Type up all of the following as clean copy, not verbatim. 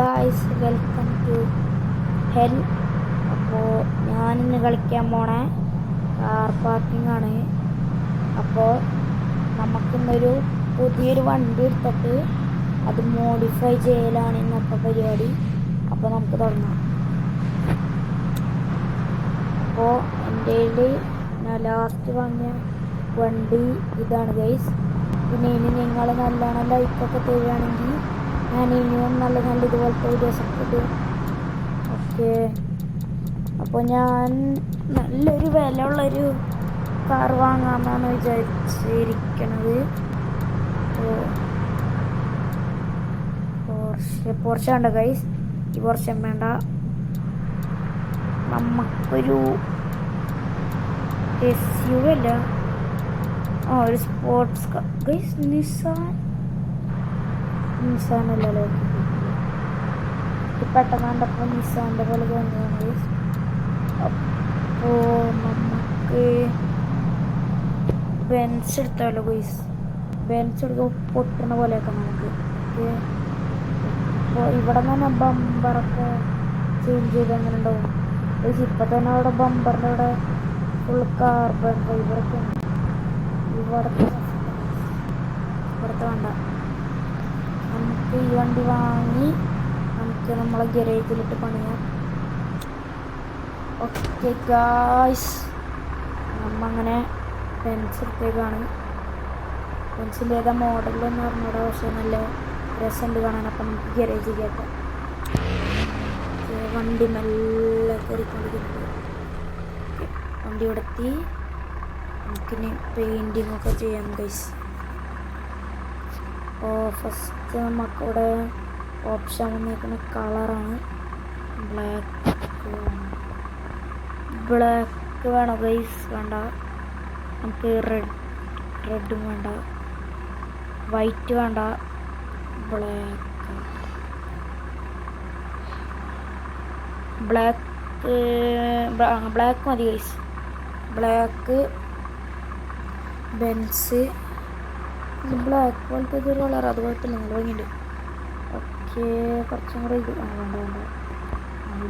Guys welcome to hell. അപ്പോൾ ഞാനിന്ന് കളിക്കാൻ പോണേ കാർ പാർക്കിംഗ് ആണ്. അപ്പോൾ നമുക്കിന്നൊരു പുതിയൊരു വണ്ടി എടുത്തിട്ട് അത് മോഡിഫൈ ചെയ്യലാണ് ഇന്നത്തെ പരിപാടി. അപ്പോൾ നമുക്ക് തുടങ്ങാം. അപ്പോൾ എൻ്റെ ഞാൻ ലാസ്റ്റ് വാങ്ങിയ വണ്ടി ഇതാണ് ഗൈസ്. പിന്നെ ഇനി നിങ്ങൾ നല്ലോണം ലൈക്കൊക്കെ തരികയാണെങ്കിൽ ഞാൻ ഇനിയും നല്ല ഇതുപോലത്തെ വീഡിയോസൊക്കെ ഇടും. ഓക്കെ, അപ്പോൾ ഞാൻ നല്ലൊരു വില ഉള്ളൊരു കാർ വാങ്ങാമെന്നാണ് വിചാരിച്ചിരിക്കണത്. പോർഷ വേണ്ട ഗൈസ്, ഈ പോർഷ വേണ്ട. നമുക്കൊരു SUV അല്ല, ഒരു സ്പോർട്സ് കാർ ഗൈസ്. നിസാനല്ലോ, പെട്ടെന്ന് കണ്ടപ്പോൾ നിസാൻ്റെ പോലെ തോന്നിയാണ് ഗൈസ്. അപ്പോൾ നമുക്ക് ബെൻസ് എടുത്താലോ ഗൈസ്. ബെൻസ് എടുക്കുമ്പോൾ പൊട്ടണ പോലെയൊക്കെ നമുക്ക്. അപ്പോൾ ഇവിടെ തന്നെ ബമ്പറൊക്കെ ചേഞ്ച് ചെയ്ത് അങ്ങനെ ഉണ്ടാവും ഗൈസ്. ഇപ്പം തന്നെ അവിടെ ബമ്പറിൻ്റെ അവിടെ ഫുൾ കാർബൺ ഫൈബറൊക്കെ ഉണ്ട്. ഇവിടുത്തെ വേണ്ട, നമുക്ക് ഈ വണ്ടി വാങ്ങി നമുക്ക് നമ്മളെ ഗരേജിലിട്ട് പണിയാം. ഓക്കെ ഗായ്സ്, നമ്മങ്ങനെ പെൻസ് എടുത്തേക്കാണ്. പെൻസിൻ്റെ ഏതാ മോഡലെന്ന് പറഞ്ഞൂടെ, പക്ഷേ നല്ല രസമുണ്ട് കാണാൻ. അപ്പം നമുക്ക് ഗരേജിൽ കേട്ടാം. വണ്ടി മെല്ലെ കയറിക്കൊണ്ടിരിക്കുന്നത്. വണ്ടി കൊടുത്തി നമുക്കിനി പെയിൻറ്റിങ്ങൊക്കെ ചെയ്യാം ഗൈസ്. അപ്പോൾ ഫസ്റ്റ് നമുക്കിവിടെ ഓപ്ഷൻ വന്നിരിക്കുന്ന കളറാണ് ബ്ലാക്ക് വേണോ ഗൈസ്? വേണ്ട, നമുക്ക് റെഡും വേണ്ട, വൈറ്റ് വേണ്ട, ബ്ലാക്ക് മതി ഗൈസ്. ബ്ലാക്ക് ബെൻസ്, ബ്ലാക്ക് പോലത്തെ ഒരു കളർ, അത് കുഴപ്പമില്ല, നല്ല ഭംഗിയുണ്ട്. ഓക്കെ, കുറച്ചും കൂടെ ഇത് വേണ്ട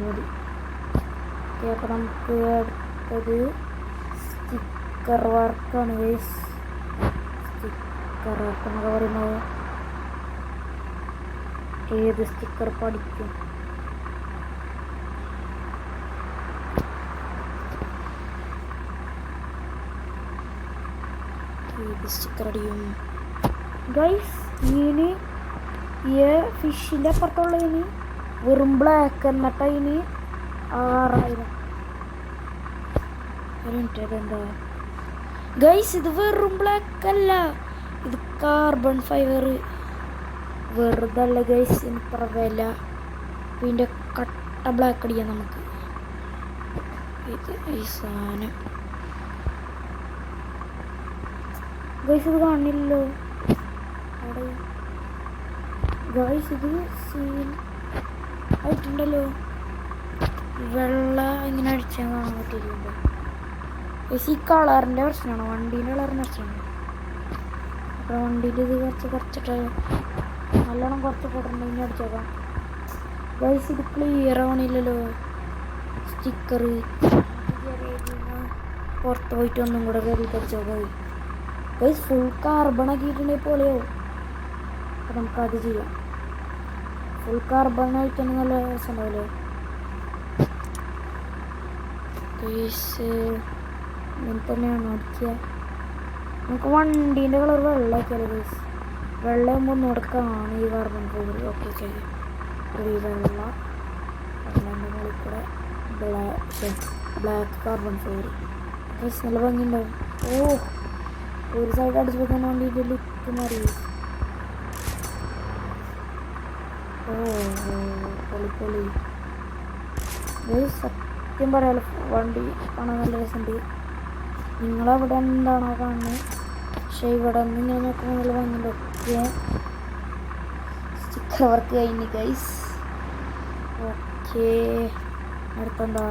മതി. ഓക്കെ, അപ്പോൾ നമുക്ക് അടുത്തത് സ്റ്റിക്കർ വർക്കാണ് ഗൈസ്. സ്റ്റിക്കർ വർക്ക് എന്നൊക്കെ പറയുമ്പോൾ ഏത് സ്റ്റിക്കർ പഠിക്കും? ഏത് സ്റ്റിക്കർ അടിയും ഗൈസ്? ഇനി ഈ ഫിഷിൻ്റെ അപ്പുറത്തുള്ള ഇനി വെറും ബ്ലാക്ക് എന്നിട്ട് ഇനി 6000. അതെന്താ ഗൈസ്? ഇത് വെറും ബ്ലാക്ക് അല്ല, ഇത് കാർബൺ ഫൈബർ. വെറുതെ അല്ല ഗൈസ്, ഇത്ര വില. ഇതിൻ്റെ കട്ട ബ്ലാക്ക് അടിക്കാം നമുക്ക്. ഇത് ഈ സാധനം ഗൈസ്, ഇത് കാണില്ലല്ലോ അവിടെ ഗൈസ്. ഇത് സീൽ ആയിട്ടുണ്ടല്ലോ. വെള്ള ഇങ്ങനെ അടിച്ചാൽ കാണാൻ പറ്റില്ല ഗൈസ്. ഈ കളറിൻ്റെ പ്രശ്നമാണോ? വണ്ടീൻ്റെ കളറിൻ്റെ പ്രശ്നമാണോ? അപ്പോൾ വണ്ടിയിൽ ഇത് കുറച്ചിട്ട് നല്ലോണം കുറച്ച് പോയിട്ടുണ്ടെങ്കിൽ അടിച്ചേക്കാം ഗൈസ്. ഇത് ക്ലിയർ ആവണില്ലല്ലോ സ്റ്റിക്കർ. പുറത്ത് പോയിട്ട് ഒന്നും കൂടെ കയറി അടിച്ചോ ഗൈസ്. ഫുൾ കാർബൺ ആക്കിയിട്ടുണ്ടെങ്കിൽ പോലെയാവും. അപ്പോൾ നമുക്കത് ചെയ്യാം. ഫുൾ കാർബൺ ആയിട്ടാണ് നല്ല രസമുണ്ടാവില്ലേ ഗൈസ്? ഇങ്ങനെ തന്നെയാണോ അടിക്കുക? നമുക്ക് വണ്ടീൻ്റെ കളർ വെള്ളമാക്കിയാലോ ഗൈസ്? വെള്ളമാകുമ്പോൾ ഒന്നുകൂടെ കാണും ഈ കാർബൺ ഫൈബർ. ഓക്കെ, ചെയ്യാം. ഈ വെള്ളൻ്റെ മുകളിൽ കൂടെ ബ്ലാക്ക് കാർബൺ ഫൈബർ ഗൈസ്. നല്ല ഭംഗിയുണ്ടാവും. ഒരു സൈഡ് അടിച്ചപ്പോൾ തന്നെ വണ്ടിൻ്റെ ലുക്ക് മാറി. പൊളി സത്യം പറയാലോ, വണ്ടി കാണാൻ നല്ല രസമുണ്ട്. നിങ്ങളവിടെ എന്താണോ കാണുന്നത്, പക്ഷേ ഇവിടെ നിന്ന് ഇങ്ങനെ നോക്കുമ്പോൾ നല്ല ഭംഗിയുണ്ട്. ഒക്കെ സ്റ്റിക്കർ വർക്ക് കഴിഞ്ഞ് ഗൈസ്. ഓക്കെ, അടുത്തെന്താ?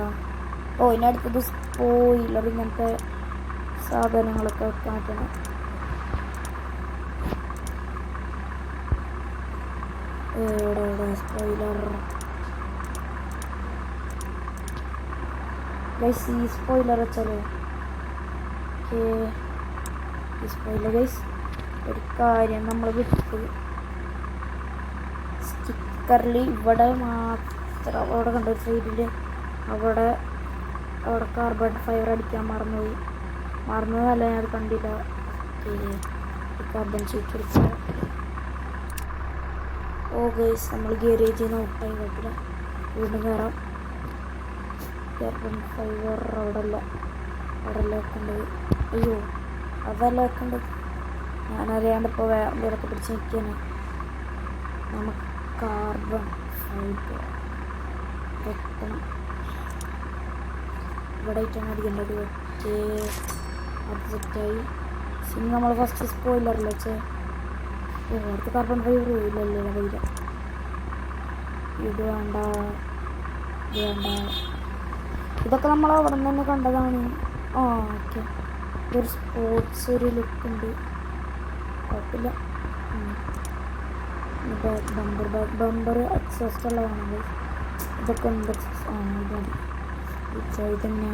ഇനി അടുത്തത് സ്പോയിലർ, ഇങ്ങനത്തെ സാധനങ്ങളൊക്കെ വെക്കാൻ പറ്റണം. ഇവിടെ സ്പോയിലർ ഗൈസ് ഈ സ്പോയിലർ വെച്ചാലോ? ഓക്കെ ഈ സ്പോയിലർ ഗൈസ് ഒരു കാര്യം നമ്മൾ വിട്ടു. സ്റ്റിക്കറിൽ ഇവിടെ മാത്രം അവിടെ കണ്ട ഒരു സൈഡിൽ അവിടെ കാർബൺ ഫൈബർ അടിക്കാൻ മറന്നതല്ല, ഞാൻ കണ്ടില്ല. കാർബൺ ഷീറ്റ് എടുക്കുക. ഓ ഗൈസ് നമ്മൾ ഗാരേജിൽ നിന്ന് ഔട്ടായി കുഴപ്പമില്ല. വീണ്ടും കയറാം. കാർബൺ ഫൈബർ അവിടെ വെക്കേണ്ടത്. അയ്യോ അതല്ല വെക്കേണ്ടത്, ഞാനറിയാണ്ട് ഇപ്പോൾ വേറെ എന്തെങ്കിലുമൊക്കെ പിടിച്ച് നിൽക്കാന്. നമുക്ക് കാർബൺ ഫൈബർ വെക്കണം. ഇവിടെ ആയിട്ടാണ് അടിക്കേണ്ടത്. ഓക്കെ അത് സെറ്റായി. ഇനി നമ്മൾ ഫസ്റ്റ് സ്പോയിലറിൽ വെച്ചേ അടുത്ത് കാർബൺ ഫൈബർ ഇല്ലല്ലേ വരിക. ഇത് വേണ്ട, ഇത് വേണ്ട. ഇതൊക്കെ നമ്മൾ അവിടെ നിന്ന് തന്നെ കണ്ടതാണ്. ആ ഓക്കെ ഇതൊരു സ്പോർട്സ് ഒരു ലുക്ക് ഉണ്ട്, കുഴപ്പമില്ല. ബമ്പർ എക്സോസ്റ്റ് ഉള്ളതാണ്. ഇതൊക്കെ എന്ത് എക്സോസ്റ്റ് ആണ്? ഇത് മതി. ഇത് തന്നെ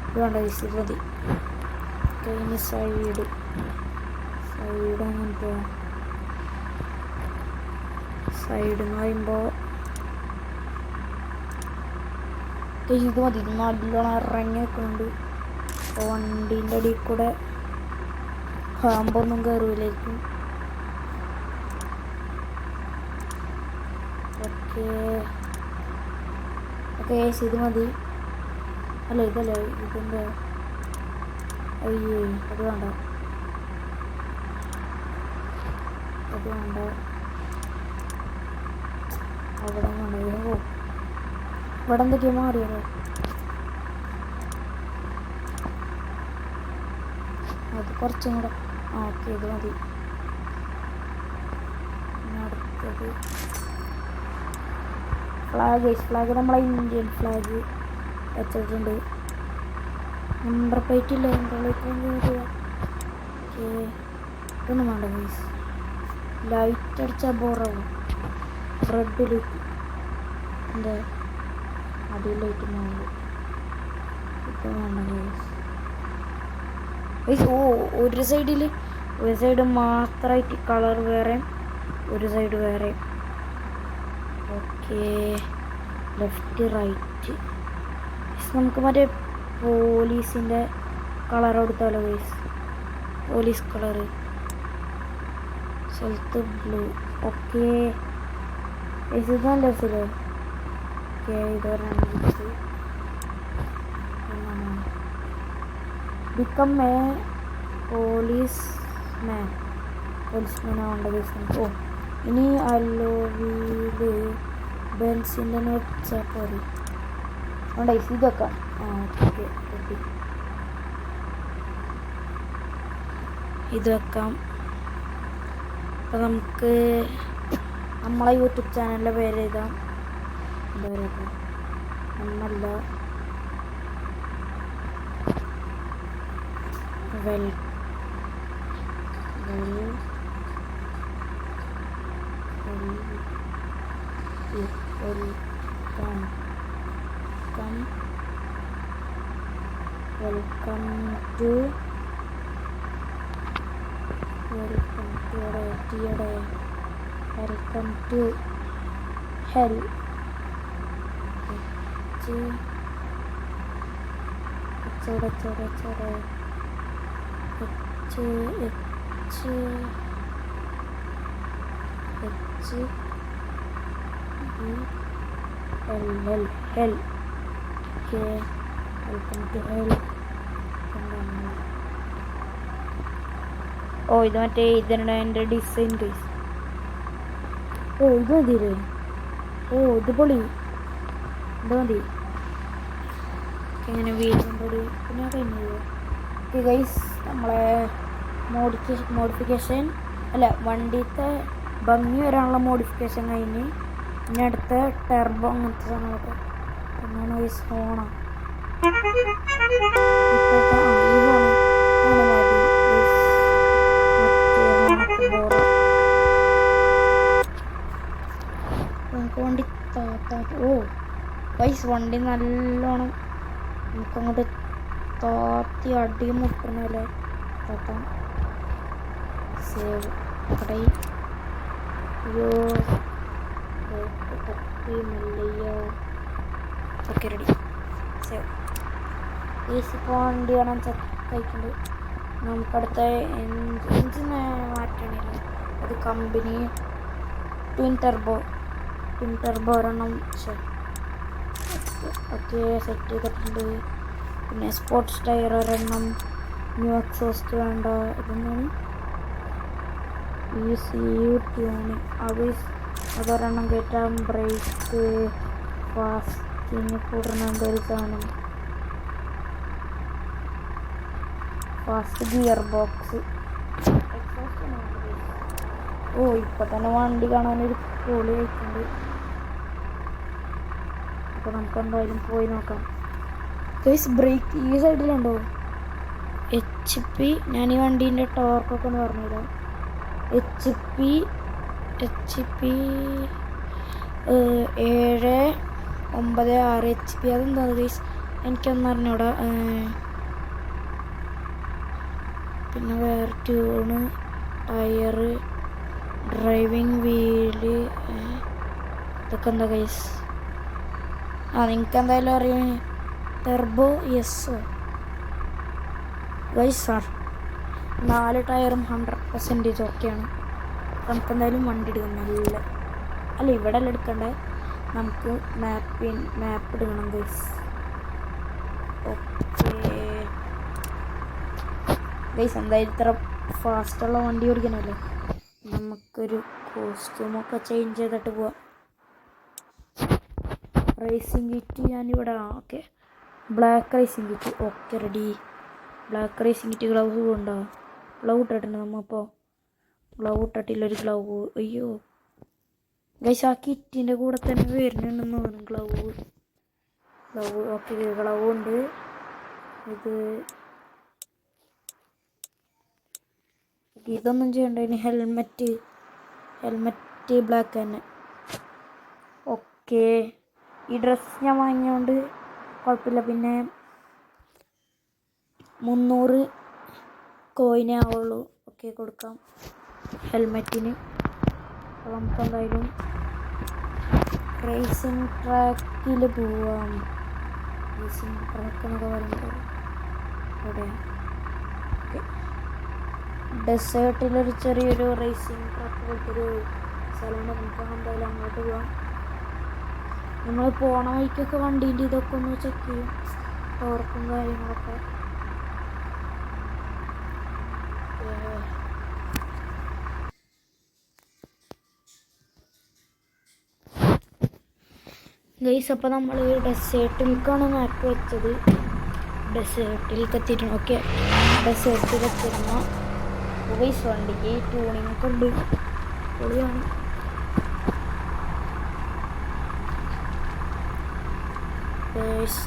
ഇത് വേണ്ട, ഇത് മതി. ഇനി സൈഡ് അങ്ങനത്തെ സൈഡ് എന്ന് പറയുമ്പോൾ ഇത് മതി. ഇത് നല്ലോണം ഇറങ്ങി നിൽക്കുന്നുണ്ട്. വണ്ടീൻ്റെ അടിയിൽ കൂടെ പാമ്പൊന്നും കയറൂലായിരിക്കും. ഓക്കെ ഓക്കെ ഇത് മതി. അല്ല ഇതല്ലേ ഇതിൻ്റെ, അയ്യേ അത് വേണ്ട, അത് വേണ്ട. അവിടെ വേണ്ട. ഓ ഇവിടെ എന്തൊക്കെയാ മാറിയത്? അത് കുറച്ചും കൂടെ. ആ ഓക്കെ ഇത് മതി. അടുത്തത് ഫ്ലാഗ് നമ്മളെ ഇന്ത്യൻ ഫ്ലാഗ് വെച്ചിട്ടുണ്ട്. നമ്പർ പ്ലേറ്റ് ഇല്ല. ഓക്കെ ഇതൊന്നും വേണ്ട ഗൈസ്. ലൈറ്റ് അടിച്ചാൽ ബോറാവും. റെഡ് ലൈറ്റ് എന്താ അടിയിൽ ലൈറ്റ് വേണ്ട. ഇപ്പം വേണ്ട ഗൈസ്. ഓ ഒരു സൈഡ് മാത്രമായിട്ട് കളർ വേറെ, ഒരു സൈഡ് വേറെ. Okay left right. നമുക്ക് മറ്റേ പോലീസിൻ്റെ കളർ കൊടുത്താലോ ഗൈസ്? പോലീസ് കളറ് സ്ഥലത്ത് ബ്ലൂ. ഓക്കെ ഇത് നല്ല രസമില്ലേ? ഓക്കെ ഇതൊരെണ്ണം ബിക്കം എ പോലീസ്മാൻ ആവേണ്ട ദിവസം. ഓ ഇനി അലോവില് ബെൻസിൻ്റെ വെച്ചാൽ പോരെ. അതുകൊണ്ട് ഇതൊക്കെ ആ ഓക്കെ റെഡി. ഇത് വെക്കാം. അപ്പോൾ നമുക്ക് നമ്മളെ യൂട്യൂബ് ചാനലിൻ്റെ പേര് എഴുതാം. എന്താ പറയുക, ഒന്നല്ല welcome to hell. Hell. Okay welcome to hell. ഓ ഇത് മറ്റേ ഇതിൻ്റെ എൻ്റെ ഡിസൈൻ കേസ്. ഓ ഇത് മതിയില്ലേ? ഓ ഇത് പൊളി, ഇത് മതി. ഇങ്ങനെ വീടുമ്പോൾ പിന്നെ കഴിഞ്ഞു. ഓക്കെ ഗൈസ് നമ്മളെ മോഡിഫിക്കേഷൻ അല്ല വണ്ടിത്തെ ഭംഗി വരാനുള്ള മോഡിഫിക്കേഷൻ കഴിഞ്ഞ് ഇനി അടുത്ത ടെർബോ അങ്ങനത്തെ സാധനങ്ങളൊക്കെ എന്നാണ് ഗൈസ് ഹോണ. നമുക്ക് വണ്ടി ഓ ഗൈസ് വണ്ടി നല്ലോണം നമുക്കങ്ങോട്ട് താത്തി അടിമുട്ടണല്ലേ താത്താം. സേവ് കടൈ അയ്യോ തപ്പി മല്ലയ്യ. Okay ready. സേവ് ഈസിപ്പോൾ വണ്ടി കാണാൻ കഴിക്കുന്നുണ്ട്. നമുക്കടുത്ത എഞ്ചിൻ മാറ്റണില്ല. അത് കമ്പനി ട്വിൻ ടർബോ ഒരെണ്ണം ഓക്കെ സെറ്റ് ചെയ്തിട്ടുണ്ട്. പിന്നെ സ്പോർട്സ് ടയർ ഒരെണ്ണം, ന്യൂ എക്സോസ്റ്റ് വേണ്ട. ഇതെന്താണ് ECU ട്യൂണിങ് അതൊരെണ്ണം കയറ്റാം. ബ്രേക്ക് ഫാസ്റ്റിന് കൂടുന്ന എന്തൊരു സാധനം, ഫാസ്റ്റ് ഗിയർ ബോക്സ്. ഓ ഇപ്പൊ തന്നെ വണ്ടി കാണാനൊരു പൊളി ആയിട്ടുണ്ട്. അപ്പോൾ നമുക്ക് എന്തായാലും പോയി നോക്കാം. ബ്രേക്ക് ഈ സൈഡിലുണ്ടോ? HP ഞാൻ ഈ വണ്ടീൻ്റെ ടോർക്കൊക്കെ ഒന്ന് പറഞ്ഞുതരാം. HP 796 HP. അതെന്താ ഗൈസ് എനിക്കൊന്നും അറിഞ്ഞൂടാ. പിന്നെ വേറെ ട്യൂണ്, ടയറ്, ഡ്രൈവിംഗ് വീല്, ഇതൊക്കെ എന്താ ഗൈസ്? നിങ്ങൾക്ക് എന്തായാലും അറിയാം. ടെർബോ യെസ്സോ ഗൈസ് സാർ 4 ടയറും 100% ഓക്കെയാണ്. നമുക്ക് എന്തായാലും വണ്ടി എടുക്കണം. നല്ല അല്ല ഇവിടെ അല്ല എടുക്കണ്ടേ, നമുക്ക് മാപ്പ് എടുക്കണം ഗൈസ്. ഓക്കെ ഗൈസ് എന്തായാലും ഇത്ര ഫാസ്റ്റുള്ള വണ്ടി ഓടിക്കണമല്ലോ. നമുക്കൊരു കോസ്റ്റ്യൂമൊക്കെ ചേഞ്ച് ചെയ്തിട്ട് പോവാം. റേസിംഗ് കിറ്റ് ഞാനിവിടെ okay black racing kit okay ready. Black racing kit gloves ഉണ്ടോ? ഗ്ലൗ ഇട്ടിട്ടുണ്ട് നമ്മപ്പോൾ. ഗ്ലൗ ഇട്ടിട്ടില്ലൊരു ഗ്ലൗ. അയ്യോ ഗൈസ് ആ കിറ്റിൻ്റെ കൂടെ തന്നെ വരുന്നുണ്ടെന്ന് തോന്നുന്നു ഗ്ലൗ ഓക്കെ ഗ്ലൗ ഉണ്ട്. ഇതൊന്നും ചെയ്യണ്ട. ഇനി ഹെൽമെറ്റ് ബ്ലാക്ക് തന്നെ. ഓക്കെ ഈ ഡ്രസ്സ് ഞാൻ വാങ്ങിയോണ്ട് കുഴപ്പമില്ല. പിന്നെ 300 കോയിനേ ആവുള്ളൂ. ഓക്കെ കൊടുക്കാം ഹെൽമെറ്റിന്. അപ്പോൾ നമുക്ക് എന്തായാലും റേസിംഗ് ട്രാക്കിൽ പോവാം. റേസിംഗ് ട്രാക്ക് എന്നൊക്കെ പറയുമ്പോൾ എവിടെയാണ്? ഓക്കെ ഡെസേർട്ടിലൊരു ചെറിയൊരു റേസിംഗ് ട്രാക്ക് പോലത്തൊരു സ്ഥലമുണ്ട്. നമുക്ക് എന്തായാലും അങ്ങോട്ട് പോവാം. നമ്മൾ പോണ വഴിക്കൊക്കെ വണ്ടീൻ്റെ ഇതൊക്കെ ഒന്ന് ചെക്ക് ചെയ്യും, ടോർക്കും കാര്യങ്ങളൊക്കെ. ഗൈസ് അപ്പോൾ നമ്മൾ ഡെസേർട്ടിലേക്കാണ് മാപ്പ് വെച്ചത്. ഡെസേർട്ടിലേക്ക് എത്തിയിട്ടുണ്ട്. ഓക്കെ ഡെസേർട്ടിൽ എത്തിയിരുന്ന ഗൈസ് വണ്ടിക്ക് ട്യൂണിങ് ഒക്കെ ഉണ്ട്, പൊളിയാണ്.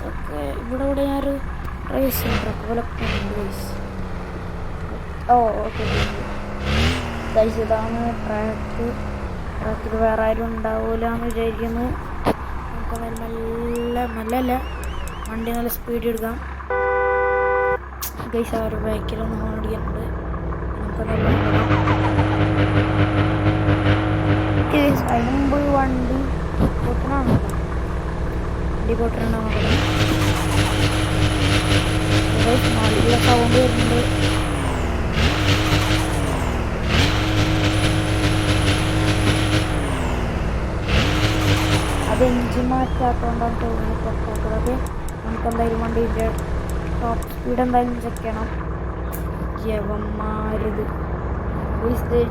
ഒക്കെ ഇവിടെ ഞാനൊരു റേസിംഗ് ട്രക്ക് പോലെ ഉണ്ട് ഗൈസ്. ഓക്കെ ഗൈസ് ഇതാണ് ട്രാക്കിൽ വേറെ ആരും ഉണ്ടാവില്ല എന്ന് വിചാരിക്കുന്നു. നമുക്ക് മെല്ലല്ല വണ്ടി നല്ല സ്പീഡ് എടുക്കാം ഗൈസ്. ആ ഒരു ബൈക്കിലൊന്ന് ഹോൺ അടിക്കുന്നുണ്ട്. നമുക്ക് അതിന് മുമ്പ് വണ്ടി പൊട്ടണാണോ? വണ്ടി പൊട്ടണോ? നല്ല സൗണ്ട് വരുന്നുണ്ട്. അത് എഞ്ചിൻ മാറ്റാത്തതുകൊണ്ടാണ് തോന്നുന്നത് പൊട്ടാത്തത്. നമുക്ക് എന്തായാലും വണ്ടീൻ്റെ ടോപ്പ് സ്പീഡ് എന്തായാലും ചെക്ക് ചെയ്യണം. യവന്മാരിത്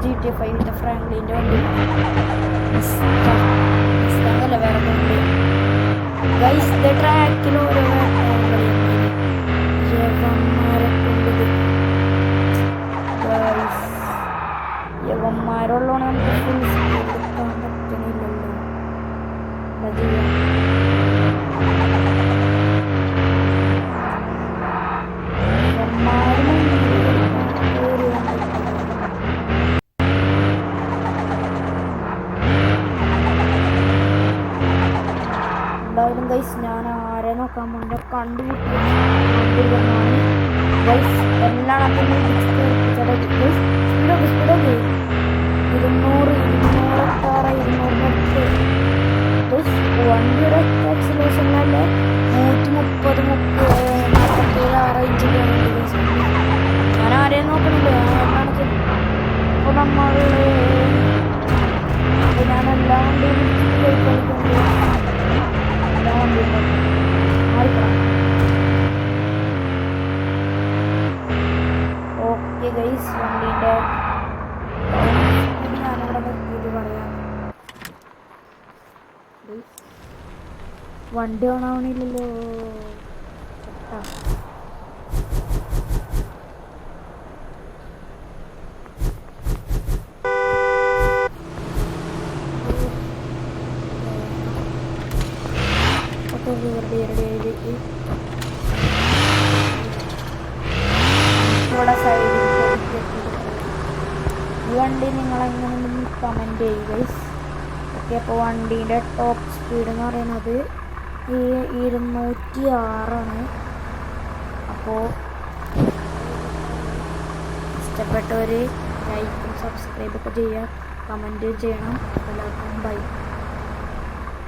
GTA 5 ഫ്രാങ്ക്ലിൻ്റെ വണ്ടി അല്ല വേറെ വണ്ടി ഗൈസ്. ട്രാക്കിൽ ഓരോ യവന്മാരെ കൊണ്ടത് ഗൈസ്. യവന്മാരുള്ളതാണ് നമുക്ക് ഫുൾ സ്പീഡ് എടുക്കാൻ പറ്റണില്ലല്ലോ. എന്തായാലും ഗൈസ് ഞാൻ ആരെ നോക്കാൻ വേണ്ടി കണ്ടുപിടിച്ചു ഗൈസ് എല്ലാത്തിനും സ്പീഡൊക്കെ 200 വണ്ടിയുടെ ആക്സിലേഷനിലല്ലേ 130-147 ആ റേഞ്ചിലാണ് ഞാൻ ആരെയും നോക്കണില്ല അപ്പോൾ ഞാൻ എല്ലാ വണ്ടിയും എല്ലാ വണ്ടിയും മാറിക്കണം. ഓക്കെ ഗൈസ് വണ്ടീൻ്റെ ഞാനിവിടെ നിർത്തിയിട്ട് പറയാം. വണ്ടി ഓൺ ആവണില്ലല്ലോ. ഇവിടെ സൈഡിൽ ഈ വണ്ടി നിങ്ങളെങ്ങനെ കമൻറ്റ് ചെയ്യുക ഗൈസ്. ഓക്കെ അപ്പോൾ വണ്ടീൻ്റെ ടോപ്പ് സ്പീഡ് എന്ന് പറയുന്നത് 206 അപ്പോൾ ഇഷ്ടപ്പെട്ടവർ ലൈക്കും സബ്സ്ക്രൈബൊക്കെ ചെയ്യുക, കമൻറ്റ് ചെയ്യണം. എല്ലാവർക്കും ബൈ.